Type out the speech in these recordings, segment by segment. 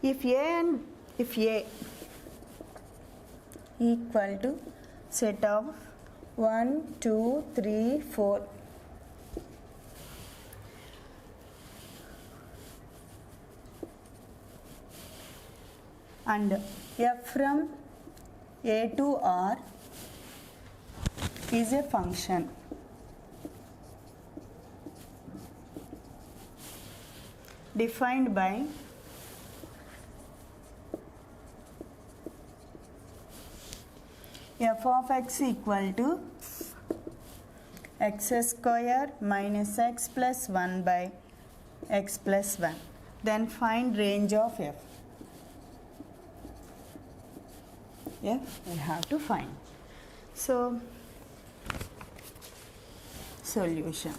if a equal to set of 1 2 3 4 and f from a to r is a function defined by f of x equal to x square minus x plus 1 by x plus 1. Then find range of f. We have to find. So, solution.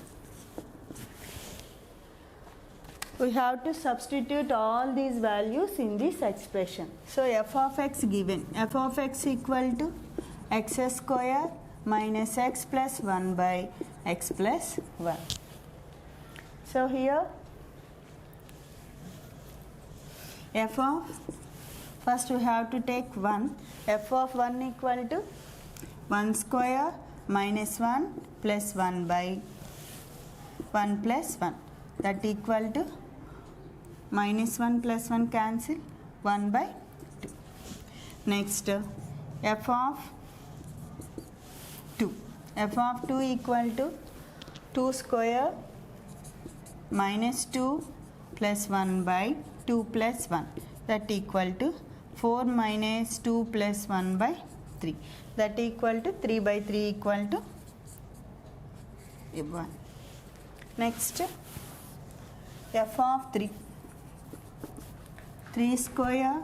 We have to substitute all these values in this expression. So, f of x given. F of x equal to x square minus x plus 1 by x plus 1. So, here f of, first we have to take 1. F of 1 equal to 1 square minus 1 plus 1 by 1 plus 1. That equal to minus 1 plus 1 cancel, 1 by 2. Next, f of 2. F of 2 equal to 2 square minus 2 plus 1 by 2 plus 1. That equal to 4 minus 2 plus 1 by 3. That equal to 3 by 3 equal to 1. Next, f of 3. 3 square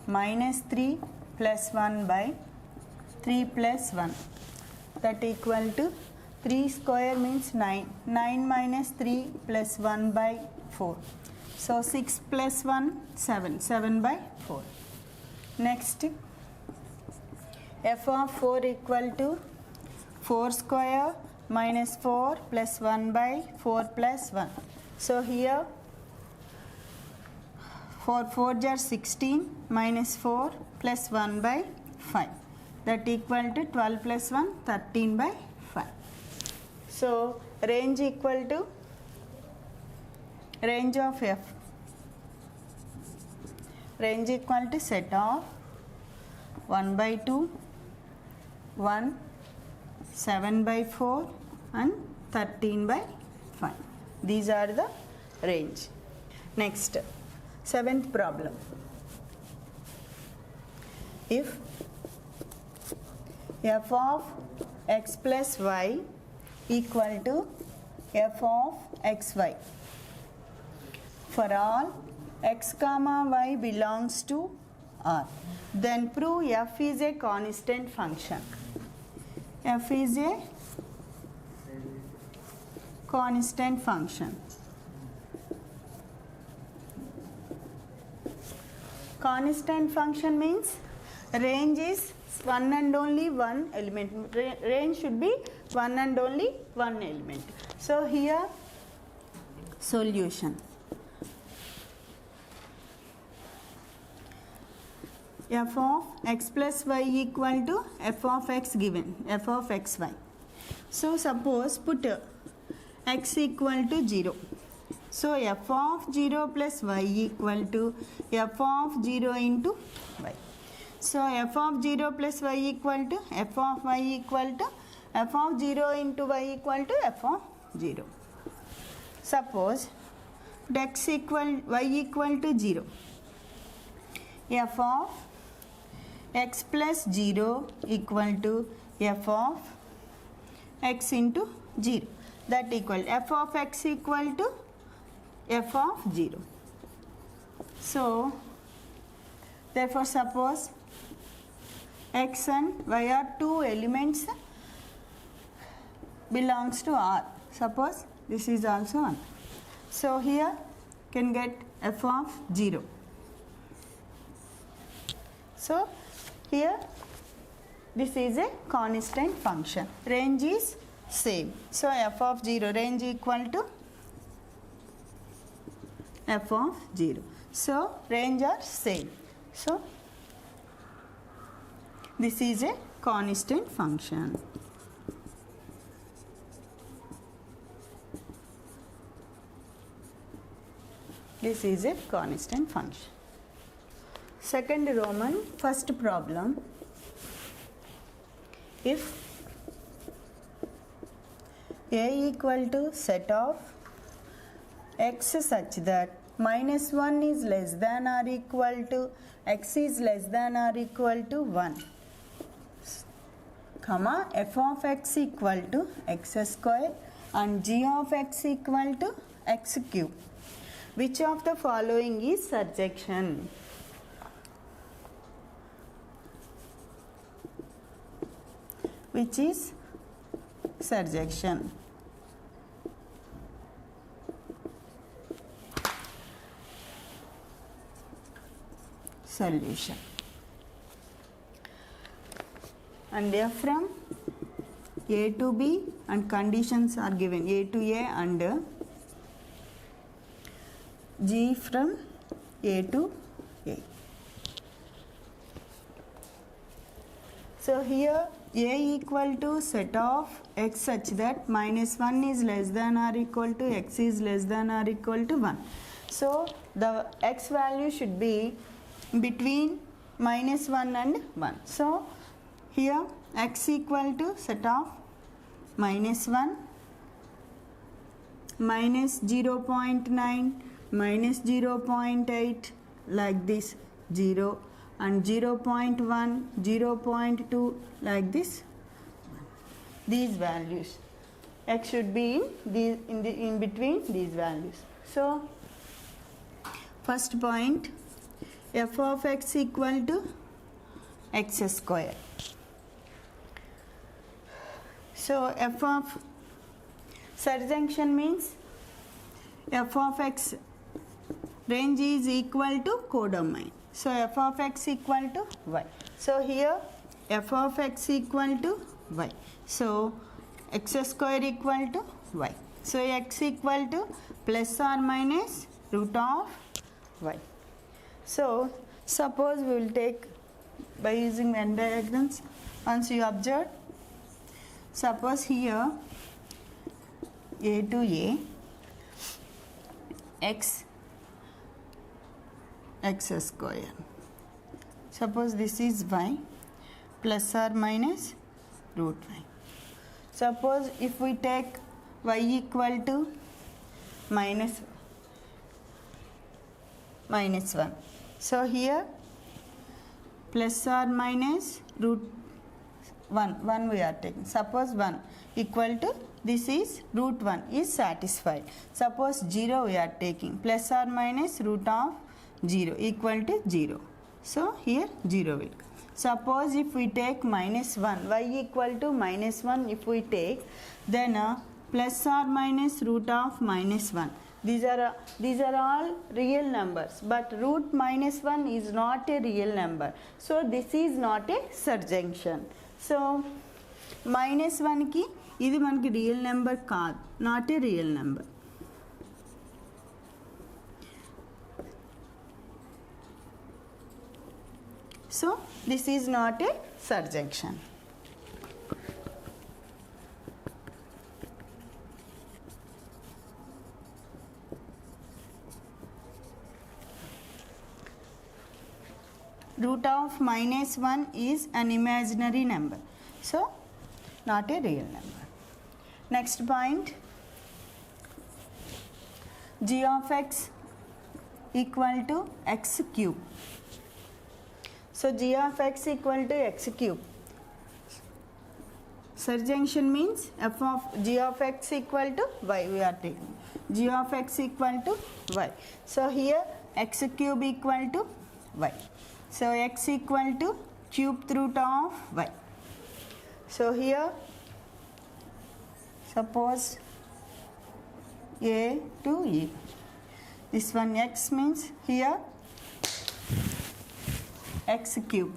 minus 3 plus 1 by 3 plus 1. That equal to 3 square means 9. 9 minus 3 plus 1 by 4. So 6 plus 1, 7. 7 by 4. Next, f of 4 equal to 4 square minus 4 plus 1 by 4 plus 1. So here 4 4 are 16 minus 4 plus 1 by 5. That equal to 12 plus 1, 13 by 5. So range equal to range of f. Range equal to set of 1 by 2, 1, 7 by 4 and 13 by 5. These are the range. Next, 7th problem. If f of x plus y equal to f of xy for all x comma y belongs to R, then prove f is a constant function. F is a constant function. Constant function means range is one and only one element. Range should be one and only one element. So here solution. F of x plus y equal to f of x given, f of xy. So suppose put x equal to 0. So f of 0 plus y equal to f of 0 into y. So f of 0 plus y equal to f of y equal to f of 0 into y equal to f of 0. Suppose x equal y equal to 0. F of x plus 0 equal to f of x into 0. That equal f of x equal to f of 0. So therefore suppose x and y are two elements belongs to R. Suppose this is also 1. So here can get f of 0. So here this is a constant function. Range is same. So f of 0 range equal to f of 0. So range are same. So this is a constant function. This is a constant function. Second Roman, first problem. If A equal to set of x such that minus 1 is less than or equal to x is less than or equal to 1, comma f of x equal to x square and g of x equal to x cube. Which of the following is surjection? Which is surjection? Solution. And they are from A to B and conditions are given A to A and G from A to A. So here A equal to set of x such that minus 1 is less than or equal to x is less than or equal to 1. So the x value should be between minus 1 and 1. So here x equal to set of minus 1, minus 0.9, minus 0.8, like this 0, and 0.1, 0.2, like this. These values, x should be in between these values. So first point, f of x equal to x square. So f of surjunction means f of x range is equal to codomain. So f of x equal to y. So here f of x equal to y. So x square equal to y. So x equal to plus or minus root of y. So suppose we will take by using Venn diagrams. Once you observe, suppose here A to A, x square. Suppose this is y plus or minus root y. Suppose if we take y equal to minus 1. So here plus or minus root 1 we are taking. Suppose 1 equal to this is root 1 is satisfied. Suppose 0 we are taking, plus or minus root of 0 equal to 0. So here 0 will come. Suppose if we take minus 1, y equal to minus 1 if we take, then plus or minus root of minus 1. These are all real numbers, but root minus 1 is not a real number. So this is not a surjunction. So minus 1 ki ఇది మనకి real number కాదు, not a real number. So this is not a surjunction. Root of minus 1 is an imaginary number, so not a real number. Next point, g of x equal to x cube. So g of x equal to x cube. Surjunction means f of g of x equal to y we are taking. G of x equal to y. So here x cube equal to y. So x equal to cube root of y. So here suppose A to E. This one x means here x cube.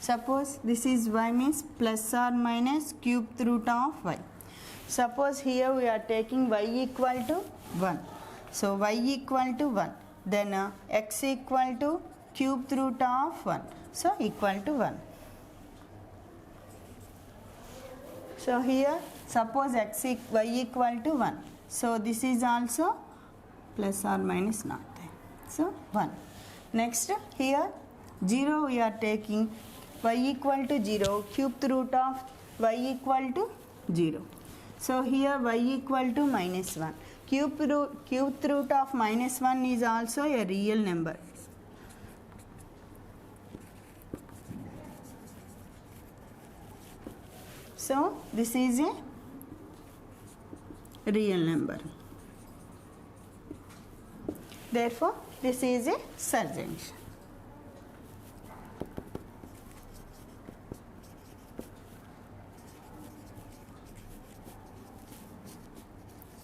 Suppose this is y means plus or minus cube root of y. Suppose here we are taking y equal to 1. So y equal to 1. Then x equal to cube root of 1. So equal to 1. So here suppose y equal to 1. So this is also plus or minus not there. So 1. Next here 0 we are taking y equal to 0, cube root of y equal to 0. So here y equal to minus 1. Cube root of minus 1 is also a real number. So this is a real number. Therefore, this is a surjection.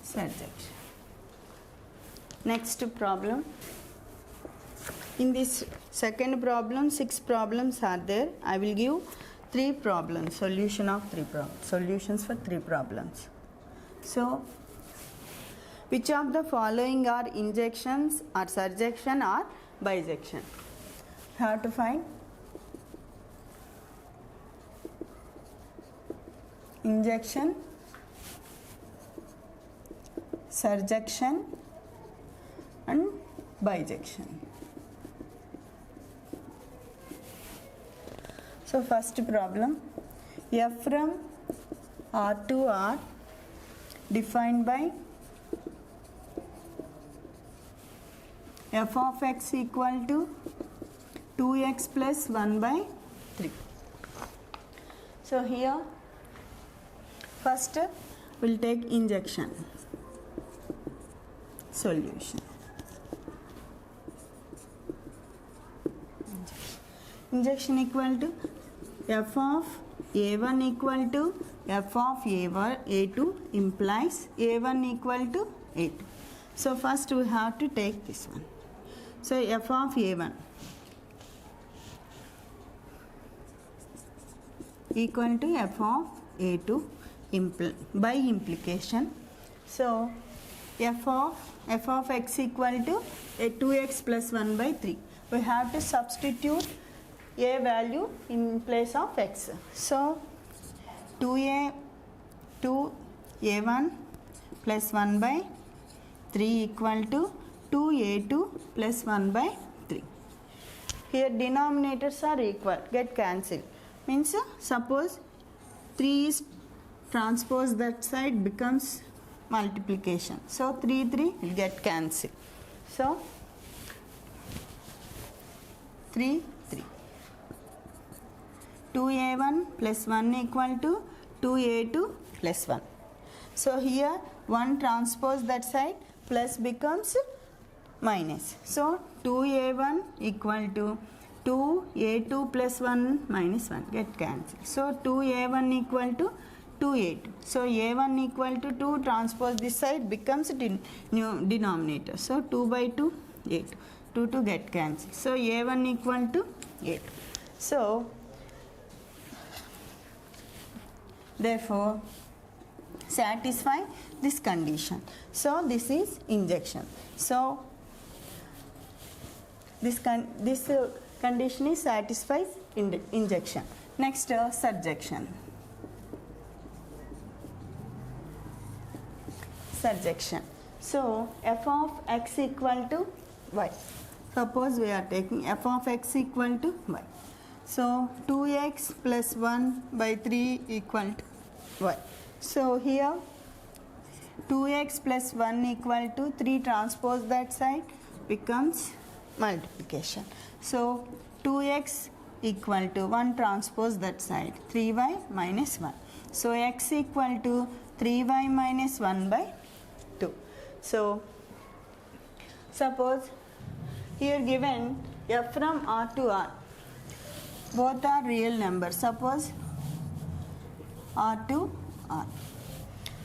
Surjection. Next problem. In this second problem, 6 problems are there. I will give 3 problems, solutions for 3 problems. So, which of the following are injections or surjection or bijection? How to find injection, surjection and bijection. So first problem, f from R to R defined by f of x equal to 2x plus 1 by 3. So here first we'll take injection solution. Injection equal to f of a1 equal to f of a2 implies a1 equal to a2. So first we have to take this one. So f of a1 equal to f of a2 by implication. So f of x equal to 2x plus 1 by 3. We have to substitute a value in place of x. So 2a1 plus 1 by 3 equal to 2a2 plus 1 by 3. Here denominators are equal, get cancelled. Means suppose 3 is transpose that side becomes multiplication. So 3 will get cancelled. So 3. 2a1 plus 1 equal to 2a2 plus 1. So here 1 transpose that side, plus becomes minus. So 2a1 equal to 2a2 plus 1 minus 1 get cancelled. So 2a1 equal to 2a2. So a1 equal to 2 transpose this side becomes new denominator. So 2 by 2 a2. 2 get cancelled. So a1 equal to a2. So therefore satisfy this condition. So this is injection. So this condition is satisfies injection. Next surjection. Surjection. So f of x equal to y. Suppose we are taking f of x equal to y. So 2x plus 1 by 3 equal to y. So here 2x plus 1 equal to 3 transpose that side becomes multiplication. So 2x equal to 1 transpose that side, 3y minus 1. So x equal to 3y minus 1 by 2. So suppose here given f from R to R, both are real numbers. Suppose R to R.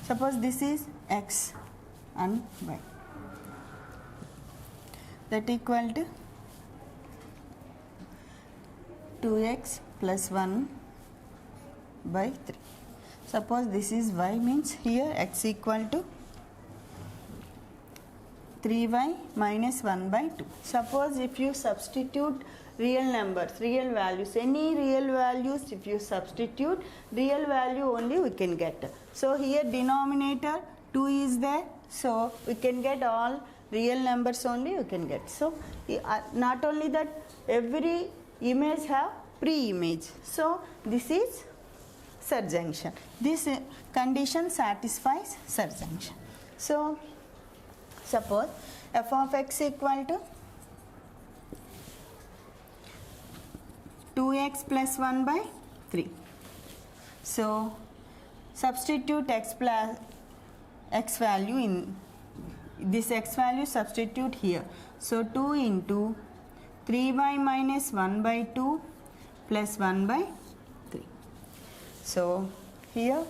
Suppose this is x and y. That equal to 2x plus 1 by 3. Suppose this is y, means here x equal to 3y minus 1 by 2. Suppose if you substitute real numbers, real values, any real values, if you substitute real value only we can get. So here denominator 2 is there, so we can get all real numbers only you can get. So not only that, every image have pre-image. So this is surjunction. This condition satisfies surjunction. So suppose f of x equal to 2x plus 1 by 3. So substitute x value in this x value, substitute here. So 2 into 3y minus 1 by 2 plus 1 by 3. So here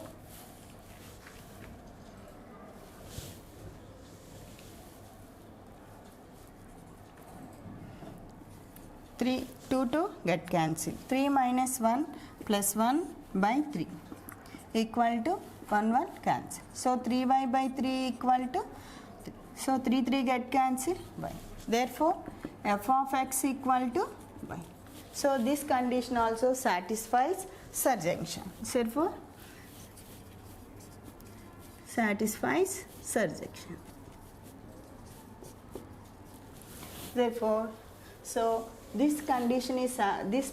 3, 2 to get cancelled. 3 minus 1 plus 1 by 3 equal to 1 1 cancel. So 3y by 3 equal to 3. So 3 3 get cancelled y. Therefore f of x equal to y. So this condition also satisfies surjunction. Therefore satisfies surjunction. Therefore, so this condition is this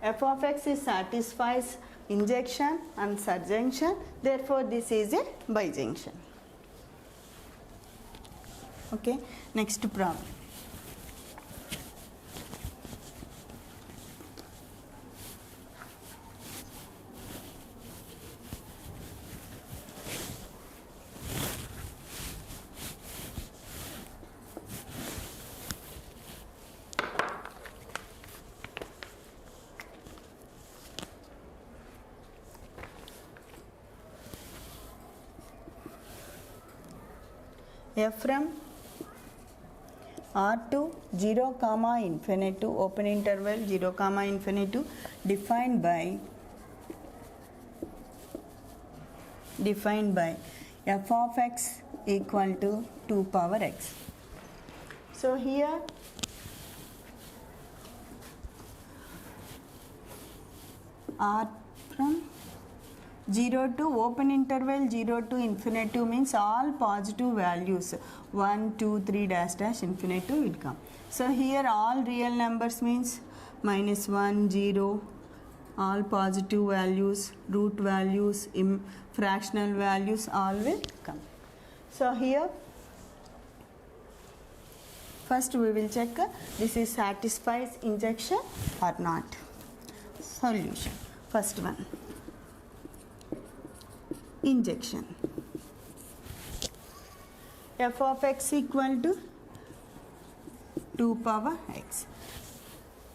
f of x is satisfies injection and surjunction. Therefore this is a bijunction. Okay, next problem. F from R to 0 comma infinity, open interval 0 comma infinity, defined by f of x equal to 2 power x. So here R from 0 to open interval 0 to infinity means all positive values 1 2 3 dash dash infinity will come. So here all real numbers means minus 1 0, all positive values, root values, fractional values, all will come. So here first we will check this is satisfies injection or not. Solution. First one, injection. F of x equal to 2 power x.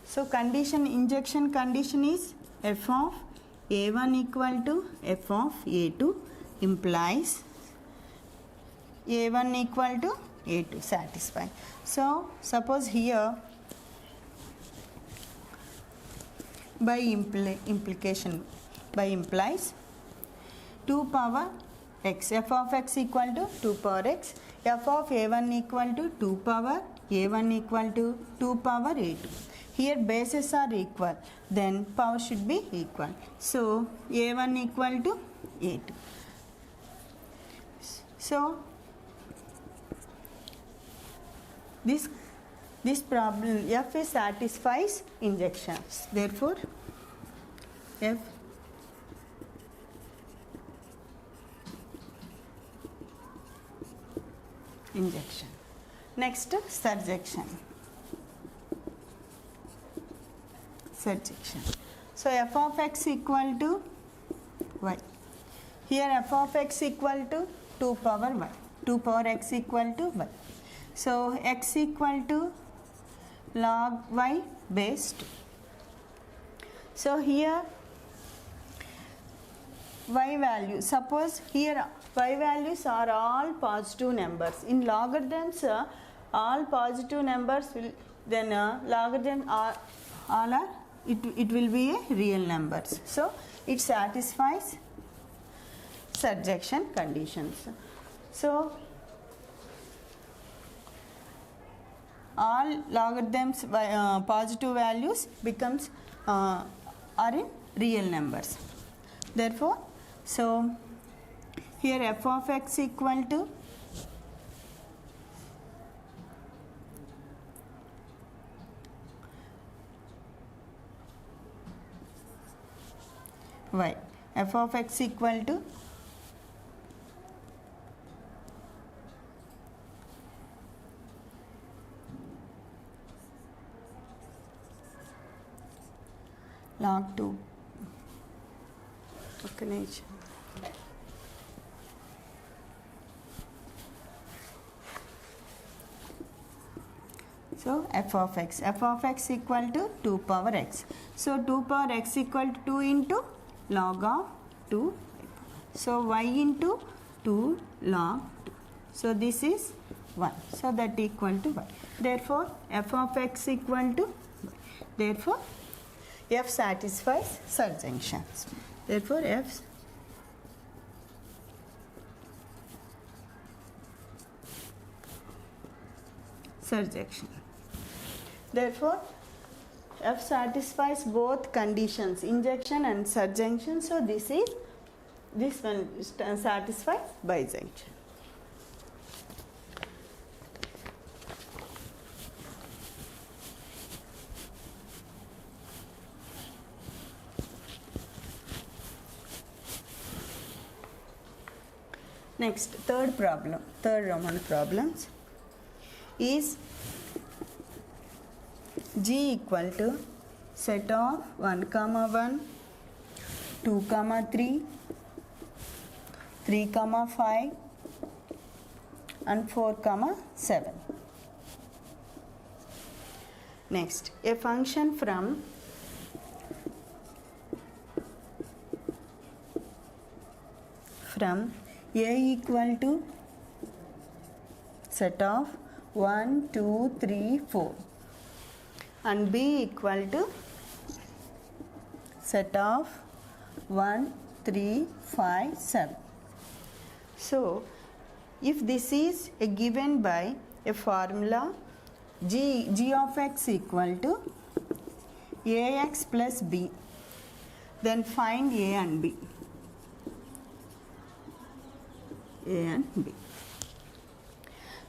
So condition, injection condition is f of a1 equal to f of a2 implies a1 equal to a2 satisfy. So suppose here by implication, by implies 2 power x, f of x equal to 2 power x, f of a1 equal to 2 power a1 equal to 2 power a2. Here bases are equal, then power should be equal. So a1 equal to a2. So this problem f is satisfies injections. Therefore f injection. Next, surjection. Surjection. So f of x equal to y. Here f of x equal to 2 power y. 2 power x equal to y. So x equal to log y base 2. So here y value, suppose here y values are all positive numbers. In logarithms all positive numbers will, then logarithm all are it will be a real numbers. So it satisfies surjection conditions. So all logarithms positive values becomes are in real numbers. Therefore, so here f of x equal to y, f of x equal to log 2. Okay, so f of x equal to 2 power x. So 2 power x equal to 2 into log of 2. So y into 2 log 2. So this is 1. So that equal to y. Therefore f of x equal to y. Therefore f satisfies surjunctions. Therefore f surjunction. Therefore f satisfies both conditions, injection and surjunction. So this one satisfies bijunction. Next, third Roman problems is G equal to set of 1, 1, 2, 3, 3, 5 and 4, 7. Next, a function from A equal to set of 1, 2, 3, 4 and B equal to set of 1, 3, 5, 7. So, if this is given by a formula g of x equal to ax plus b, then find a and b.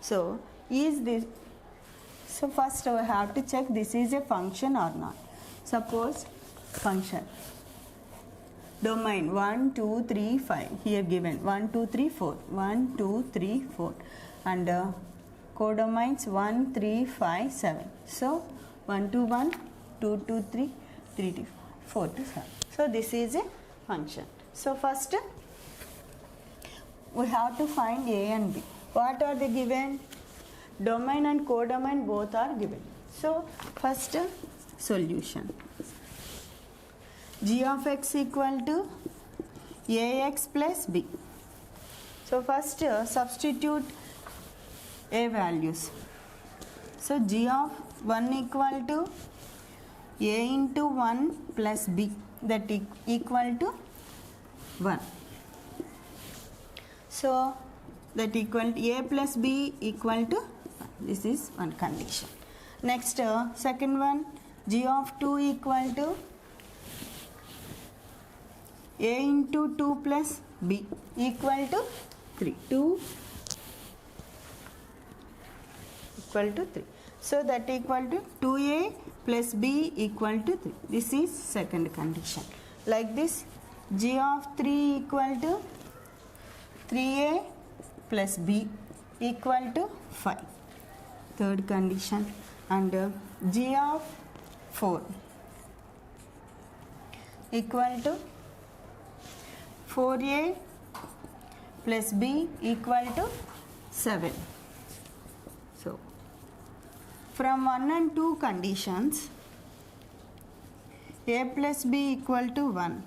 So is this, so first we have to check this is a function or not. Suppose function domain 1, 2, 3, 5 here given 1, 2, 3, 4 1, 2, 3, 4 and codomains 1, 3, 5, 7. So 1 to 1, 2 to 3, 3 to 4 to 7. So this is a function. So first we have to find a and b. What are they given? Domain and codomain both are given. So first solution. G of x equal to ax plus b. So first substitute a values. So g of 1 equal to a into 1 plus b, that equal to 1. So that equal to a plus b equal to 1. This is one condition. Next second one, g of 2 equal to a into 2 plus b equal to 3. 2 equal to 3. So that equal to 2a plus b equal to 3. This is second condition. Like this, g of 3 equal to 3a plus b equal to 5. Third condition. And g of 4 equal to 4a plus b equal to 7. So from 1 and 2 conditions, a plus b equal to 1.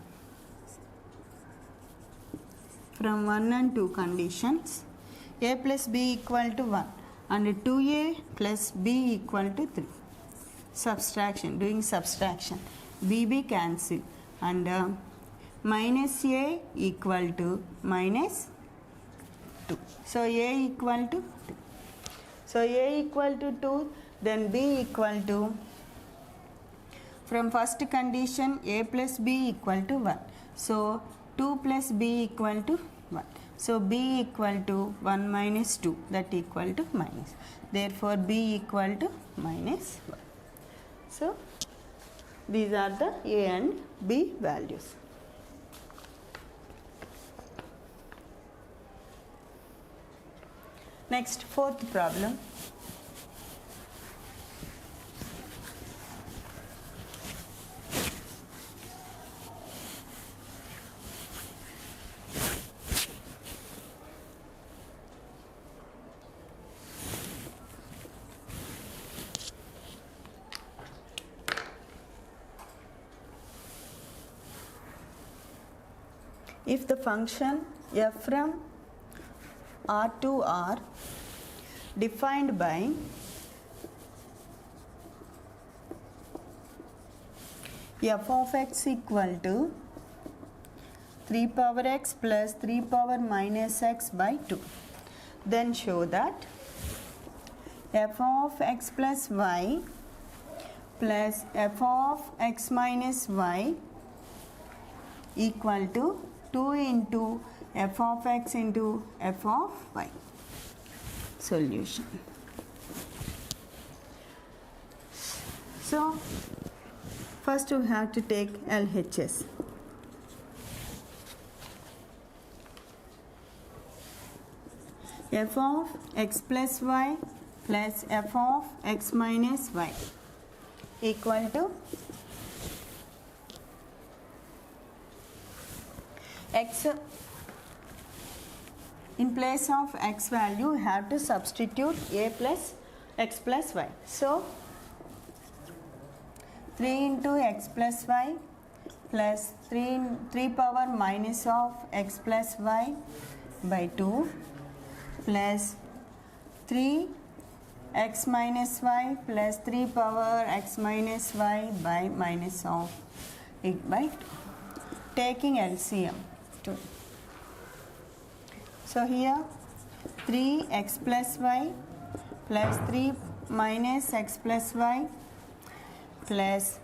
From 1 and 2 conditions, a plus b equal to 1 and 2a plus b equal to 3. Subtraction, doing subtraction, b cancel and minus a equal to minus 2. So a equal to 2. So a equal to 2, then b equal to, from first condition a plus b equal to 1. So 2 plus b equal to 1. So b equal to 1 minus 2, that equal to minus. Therefore b equal to minus 1. So these are the a and b values. Next, fourth problem. If the function f from R to R defined by f of x equal to 3 power x plus 3 power minus x by 2, then show that f of x plus y plus f of x minus y equal to 2 into f of x into f of y. Solution. So first we have to take LHS. F of x plus y plus f of x minus y equal to x. In place of x value, we have to substitute a plus x plus y. So 3 into x plus y plus 3 power minus of x plus y by 2 plus 3 x minus y plus 3 power x minus y by minus of it by 2. Taking LCM. 2. So here 3x plus y plus 3 minus x plus y plus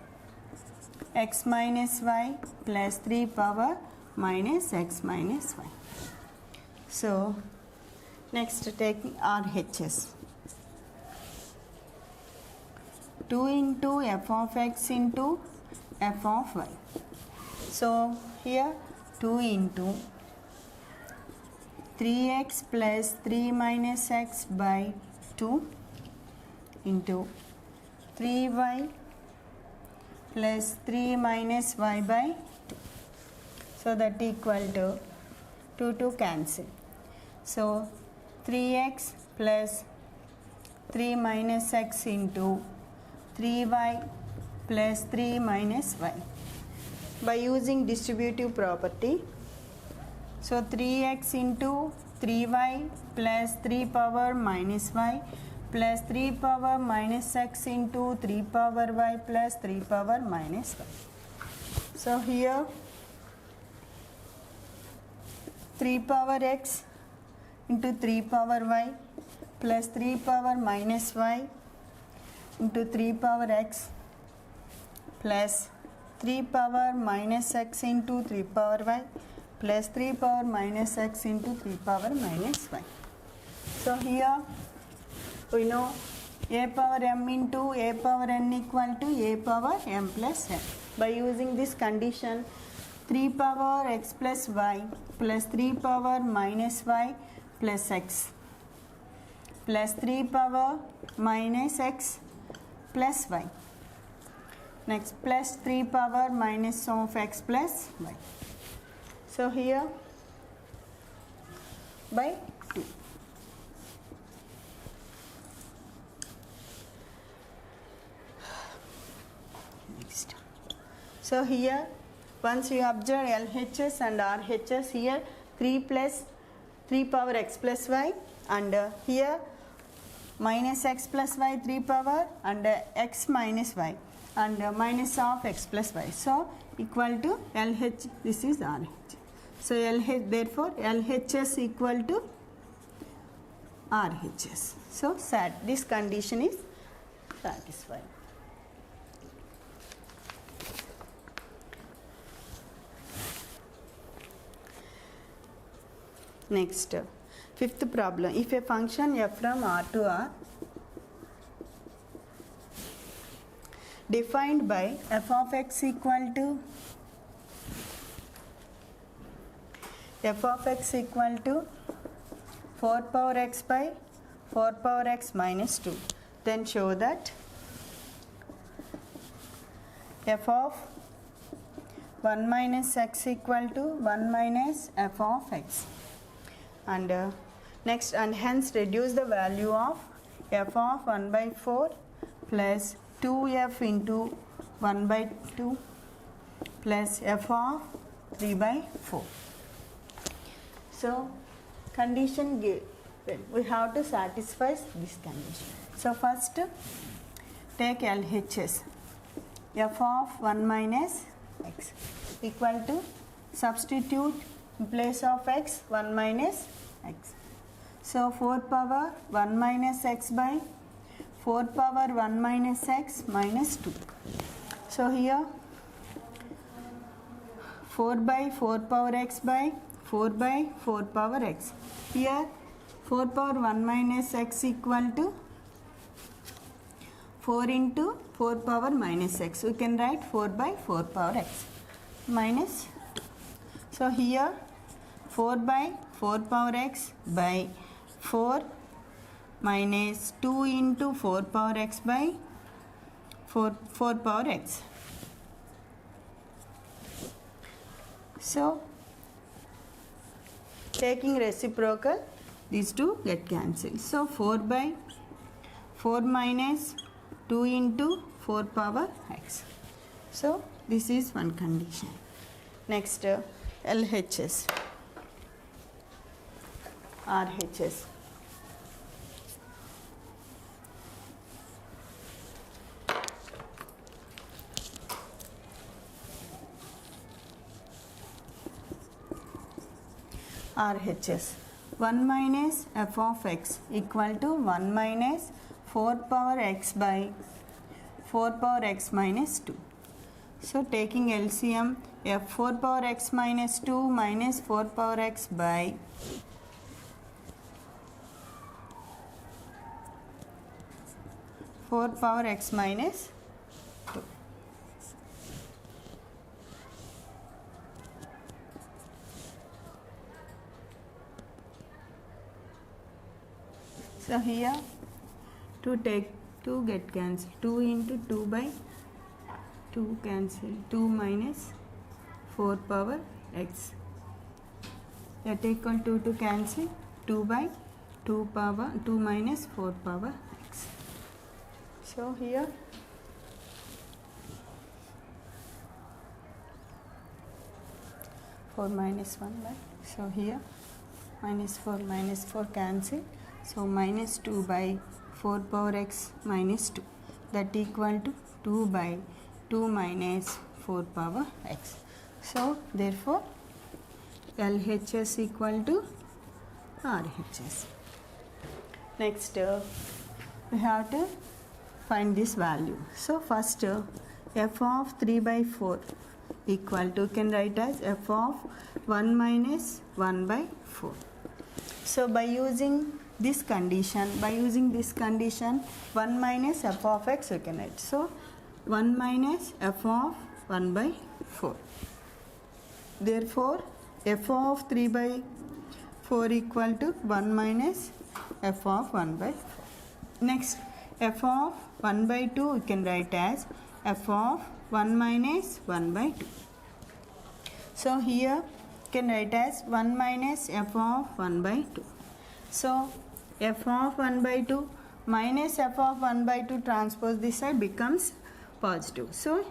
x minus y plus 3 power minus x minus y. So next taking RHS. 2 into f of x into f of y. So here 2 into 3x plus 3 minus x by 2 into 3y plus 3 minus y by 2. So that equal to 2 cancel. So 3x plus 3 minus x into 3y plus 3 minus y. By using distributive property, so 3x into 3y plus 3 power minus y plus 3 power minus x into 3 power y plus 3 power minus y. So here 3 power x into 3 power y plus 3 power minus y into 3 power x plus 3 power minus x into 3 power y plus 3 power minus x into 3 power minus y. So here we know a power m into a power n equal to a power m plus n. By using this condition, 3 power x plus y plus 3 power minus y plus x plus 3 power minus x plus y. Next plus 3 power minus of x plus y. So here by 2. Next. So here once you observe LHS and RHS, here 3 plus 3 power x plus y, and here minus x plus y 3 power and x minus y and minus of x plus y. So equal to LH, this is RH. So LH, therefore LHS equal to RHS. So this condition is satisfied. Next, fifth problem. If a function f from R to R defined by f of x equal to 4 power x by 4 power x minus 2, then show that f of 1 minus x equal to 1 minus f of x. And next, and hence reduce the value of f of 1 by 4 plus 2f into 1 by 2 plus f of 3 by 4. So condition given, we have to satisfy this condition. So first take LHS, f of 1 minus x equal to, substitute in place of x 1 minus x. So 4 power 1 minus x by 4 power 1 minus x minus 2. So here 4 by 4 power x by 4 by 4 power x. Here 4 power 1 minus x equal to 4 into 4 power minus x. We can write 4 by 4 power x minus 2. So here 4 by 4 power x by 4 minus 2 into 4 power x by 4 power x. So taking reciprocal, these two get cancelled. So 4 by 4 minus 2 into 4 power x. So this is one condition. Next, LHS, RHS. RHS, 1 minus f of x equal to 1 minus 4 power x by 4 power x minus 2. So taking LCM, f 4 power x minus 2 minus 4 power x by 4 power x minus 2. So here 2 get cancelled. 2 into 2 by 2 cancel. 2 minus 4 power x. That equal to 2 cancel. 2 by 2 power 2 minus 4 power x. So here 4 minus 1 by, so here minus 4 cancel. So minus 2 by 4 power x minus 2, that equal to 2 by 2 minus 4 power x. So therefore LHS equal to RHS. Next we have to find this value. So first f of 3 by 4 equal to, can write as f of 1 minus 1 by 4. So by using this condition, 1 minus f of x you can write. So 1 minus f of 1 by 4. Therefore f of 3 by 4 equal to 1 minus f of 1 by 4. Next, f of 1 by 2 we can write as f of 1 minus 1 by 2. So here you can write as 1 minus f of 1 by 2. So f of 1 by 2 minus f of 1 by 2 transpose this side becomes positive. So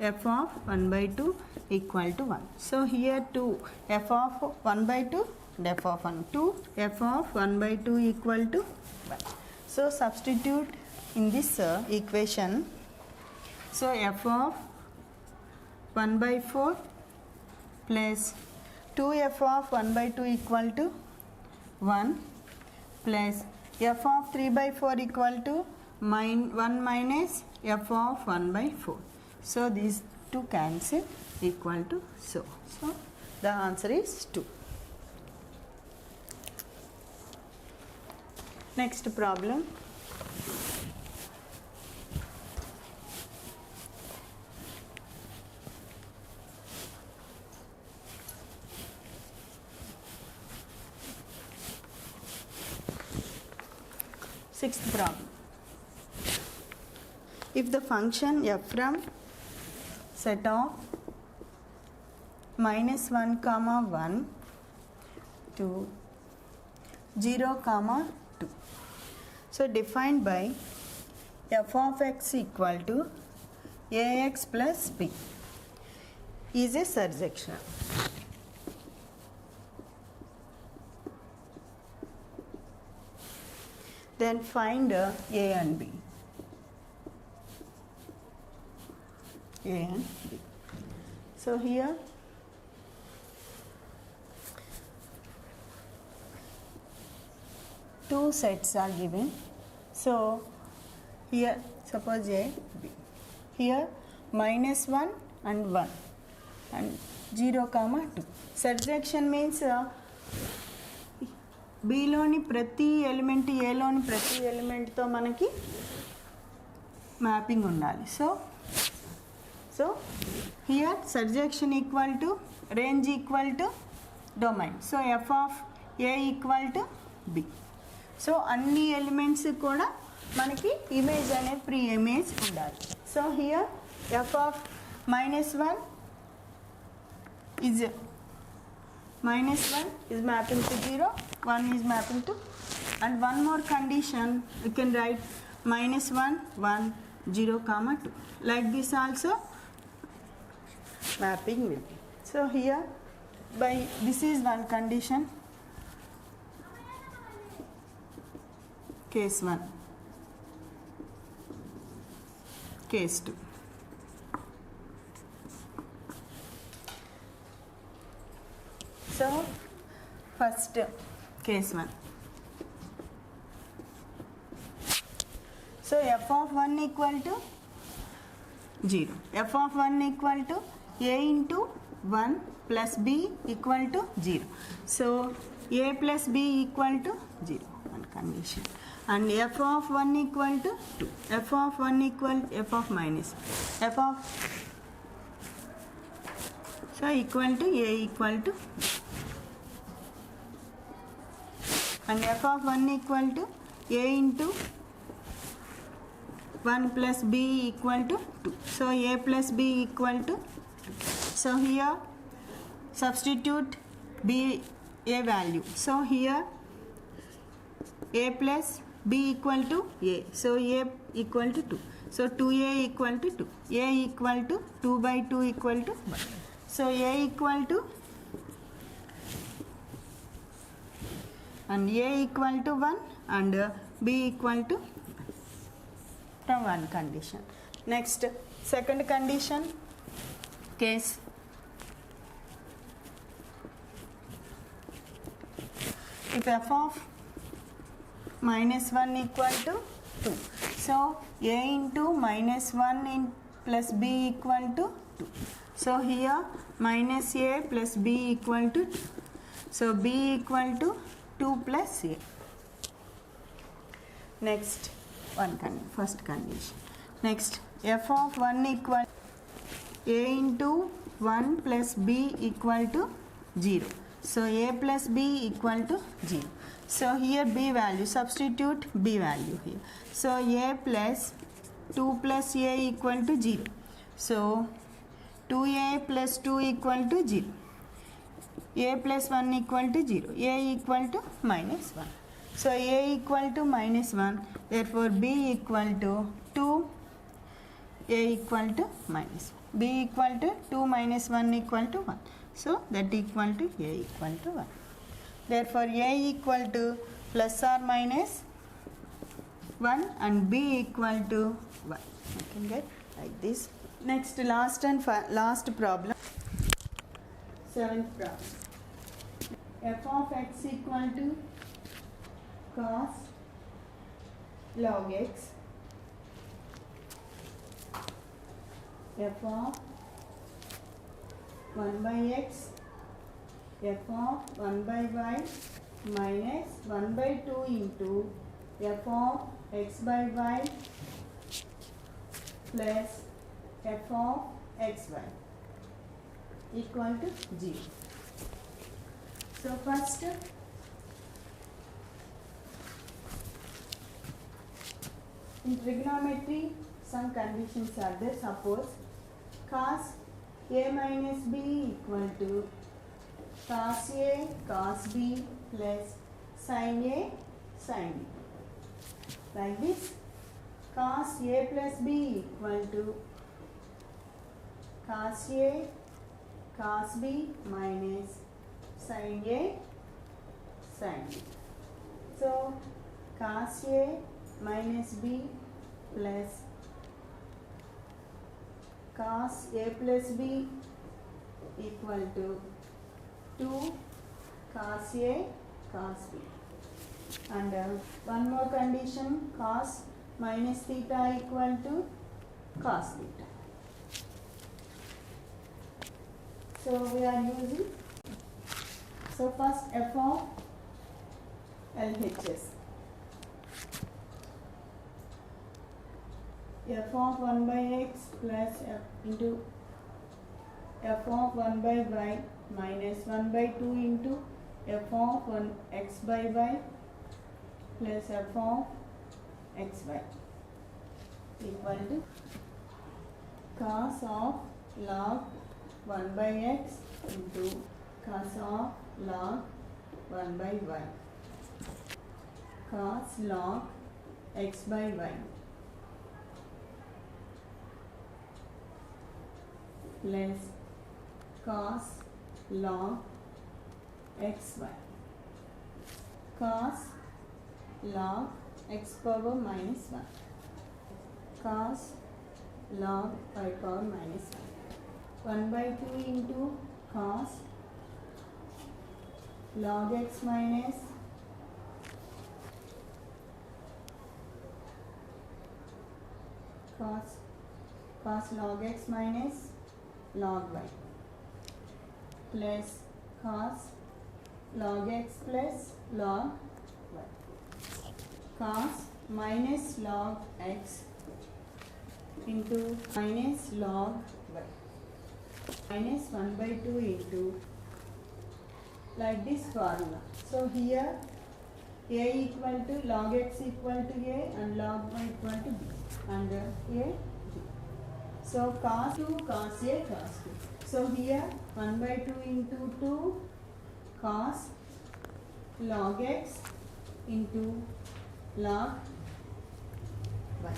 f of 1 by 2 equal to 1. So here 2, f of 1 by 2 and f of 1, 2, f of 1 by 2 equal to 1. So substitute in this equation. So f of 1 by 4 plus 2f of 1 by 2 equal to 1 plus f of 3 by 4 equal to 1 minus f of 1 by 4. So these two cancel equal to so. So the answer is 2. Next problem. Sixth problem. If the function f from set of minus 1 comma 1 to 0 comma 2. So defined by f of x equal to ax plus b is a surjection. Then find a and b. A and b. So here two sets are given. So here suppose A, B. Here minus 1 and 1 and 0 comma 2. Surjection means Bలోని ప్రతి element ఏలోని ప్రతి ఎలిమెంట్తో మనకి mapping ఉండాలి. So here సర్జెక్షన్ equal to range equal to domain. So F of A equal to be. So అన్ని elements కూడా మనకి image అనే pre image ఉండాలి. So here F of -1 is -1 is mapping to 0, 1 is mapping to, and one more condition you can write -1 1 0 comma 2. Like this also mapping will be. So here by this is one condition, case 1, case 2. So first case 1. So f of 1 equal to 0. F of 1 equal to a into 1 plus b equal to 0. So a plus b equal to 0. One condition. And f of 1 equal to 2. F of 1 equal f of minus. F of so equal to a equal to, and f of 1 equal to a into 1 plus b equal to 2. So a plus b equal to 2. So here substitute b a value. So here a plus b equal to a. So a equal to 2. So 2a equal to 2. A equal to 2 by 2 equal to 1. So a equal to, and a equal to 1 and b equal to 1 from one condition. Next second condition, case if f of -1 equal to 2. So a into -1 in plus b equal to 2. So here minus a plus b equal to 2. So b equal to 2 plus a. Next first condition. Next f of 1 equal a into 1 plus b equal to 0. So a plus b equal to 0. So here b value, substitute b value here. So a plus 2 plus a equal to 0. So 2a plus 2 equal to 0. A plus 1 equal to 0. A equal to -1. So a equal to -1. Therefore b equal to 2. A equal to -1. B equal to 2 minus 1 equal to 1. So that equal to a equal to 1. Therefore a equal to plus or minus 1 and b equal to 1. You can get like this. Next last problem. Seventh problem. F of x equal to cos log x f of 1 by x f of 1 by y minus 1 by 2 into f of x by y plus f of xy equal to 0. So first in trigonometry some conditions are there. Suppose cos a minus b equal to cos a cos b plus sin a sin b. Like this, cos a plus b equal to cos a cos b minus sin a sin b. So cos a minus b plus cos a plus b equal to 2 cos a cos b. And one more condition, cos minus theta equal to cos theta. So we are using, so first f of LHS. F of 1 by x plus f into f of 1 by y minus 1 by 2 into f of 1 x by y plus f of xy equal to cos of log 1 by x into cos of log 1 by y cos log x by y plus cos log xy cos log x power minus 1 cos log y power minus 1 1 by 2 into cos log x minus cos log x minus log y plus cos log x plus log y cos minus log x into minus log y minus 1 by 2 into like this formula. So here a equal to log x equal to a and log y equal to b and a b. So cos 2 cos a cos 2. So here 1 by 2 into 2 cos log x into log y.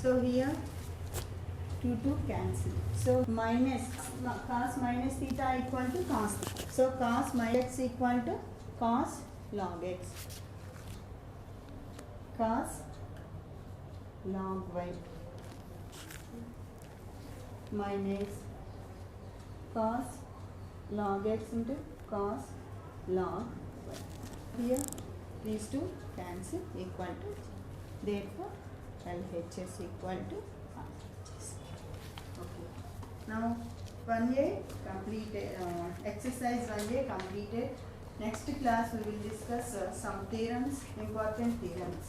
So here 2 cancel. So minus cos minus theta equal to cos. So cos minus x equal to cos log x. Cos log y minus cos log x into cos log y. Here these two cancel equal to 0. Therefore LHS equal to RHS. Okay. Now 1A completed, exercise 1A completed. Next class we will discuss some theorems, important theorems.